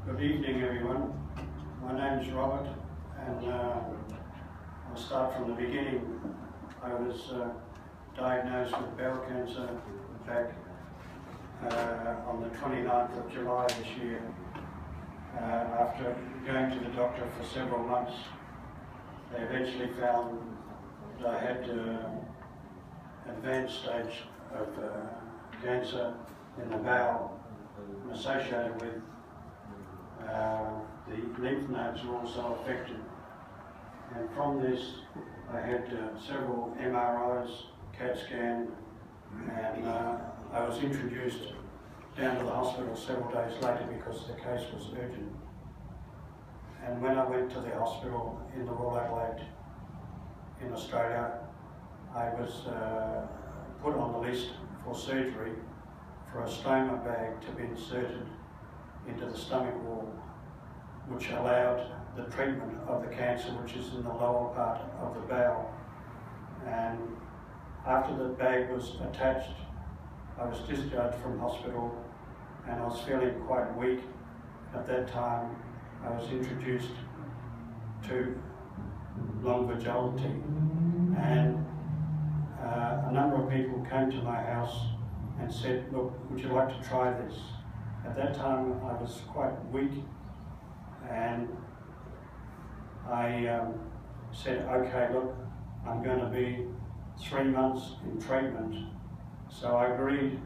Good evening, everyone. My name is Robert, and I'll start from the beginning. I was diagnosed with bowel cancer back on the 29th of July this year. After going to the doctor for several months, they eventually found that I had advanced stage of cancer in the bowel, and associated with the lymph nodes were also affected. And from this, I had several MRIs, CAT scan, and I was introduced down to the hospital several days later because the case was urgent. And when I went to the hospital in the Royal Adelaide in Australia, I was put on the list for surgery for a stoma bag to be inserted into the stomach wall, which allowed the treatment of the cancer, which is in the lower part of the bowel. And after the bag was attached, I was discharged from hospital, and I was feeling quite weak. At that time, I was introduced to Longevitology, and a number of people came to my house and said, "Look, would you like to try this?" At that time, I was quite weak, and I said, "Okay, look, I'm going to be 3 months in treatment." So I agreed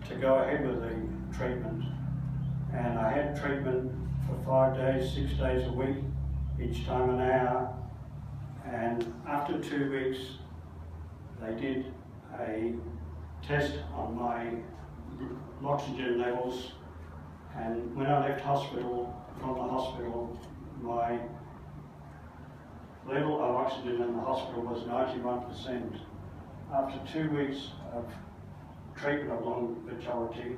to go ahead with the treatment, and I had treatment for 5 days, 6 days a week, each time an hour. And after 2 weeks, they did a test on my oxygen levels, and when I left from the hospital, my level of oxygen in the hospital was 91%. After 2 weeks of treatment of Longevitology,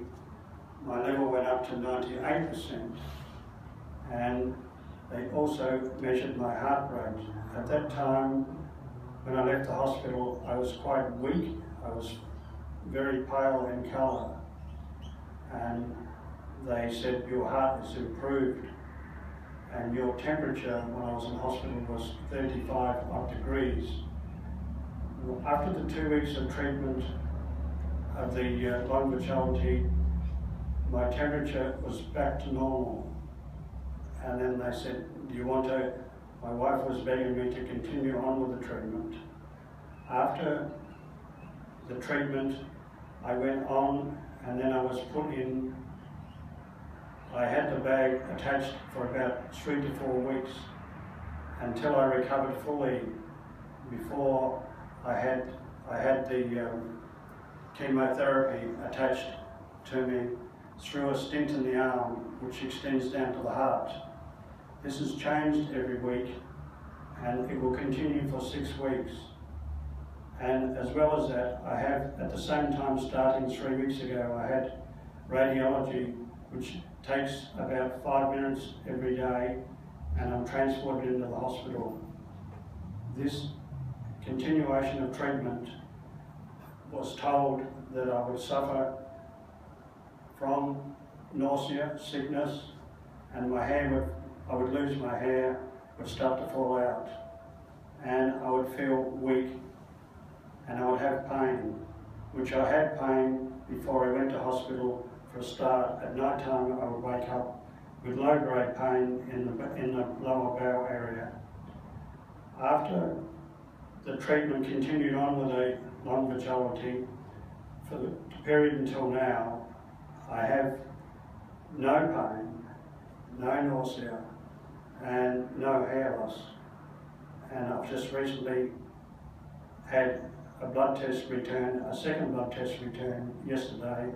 my level went up to 98%, and they also measured my heart rate. At that time, when I left the hospital, I was quite weak. I was very pale in colour, and they said, "Your heart is improved, and your temperature when I was in hospital was 35 odd degrees." After the 2 weeks of treatment of the Longevitology, my temperature was back to normal. And then they said, "Do you want to?" My wife was begging me to continue on with the treatment. After the treatment, I went on, and then I was put in. I had the bag attached for about 3 to 4 weeks until I recovered fully. Before I had the chemotherapy attached to me through a stent in the arm, which extends down to the heart. This has changed every week, and it will continue for 6 weeks. And as well as that, I have, at the same time, starting 3 weeks ago, I had radiology, which takes about 5 minutes every day, and I'm transported into the hospital. This continuation of treatment was told that I would suffer from nausea, sickness, and I would lose my hair, would start to fall out, and I would feel weak, and I would have pain, which I had pain before I went to hospital. For a start, at night time I would wake up with low-grade pain in the lower bowel area. After the treatment continued on with the Longevitology for the period until now, I have no pain, no nausea, and no hair loss. And I've just recently had a blood test return, a second blood test return yesterday,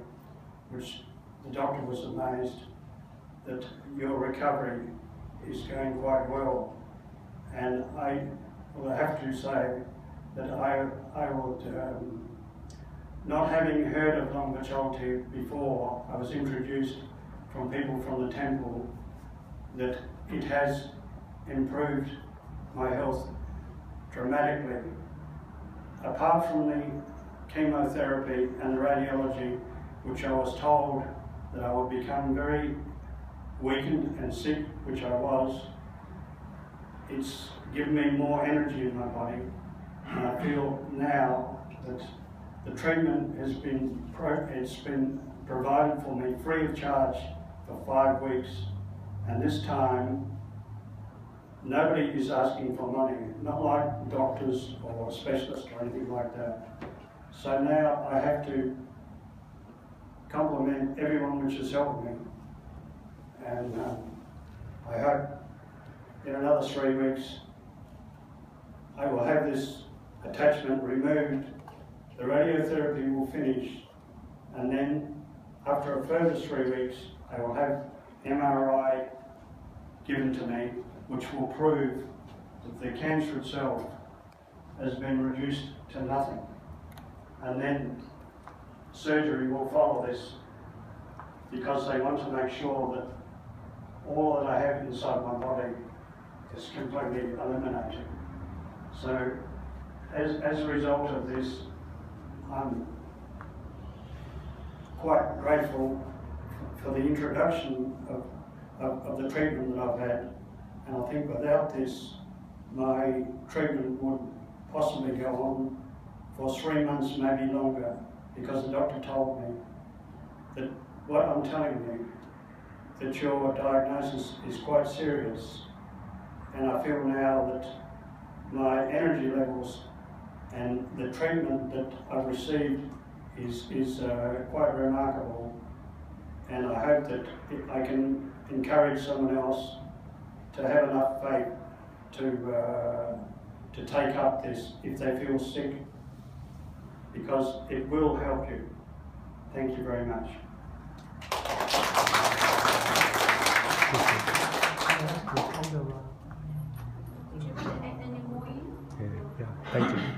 which the doctor was amazed that your recovery is going quite well. And I have to say that I would, not having heard of Longevitology before, I was introduced from people from the temple that it has improved my health dramatically. Apart from the chemotherapy and the radiology, which I was told that I would become very weakened and sick, which I was, it's given me more energy in my body, and I feel now that the treatment has been provided for me free of charge for 5 weeks, and this time nobody is asking for money, not like doctors or specialists or anything like that. So now I have to compliment everyone which has helped me, and I hope in another 3 weeks I will have this attachment removed, the radiotherapy will finish, and then after a further 3 weeks I will have MRI given to me, which will prove that the cancer itself has been reduced to nothing. And then surgery will follow this, because they want to make sure that all that I have inside my body is completely eliminated. So as a result of this, I'm quite grateful for the introduction of the treatment that I've had, and I think without this my treatment would possibly go on for 3 months, maybe longer, because the doctor told me that what I'm telling you, that your diagnosis is quite serious, and I feel now that my energy levels and the treatment that I've received is quite remarkable, and I hope that I can encourage someone else to have enough faith to take up this if they feel sick, because it will help you. Thank you very much. Would you like to add any more in? Yeah, thank you.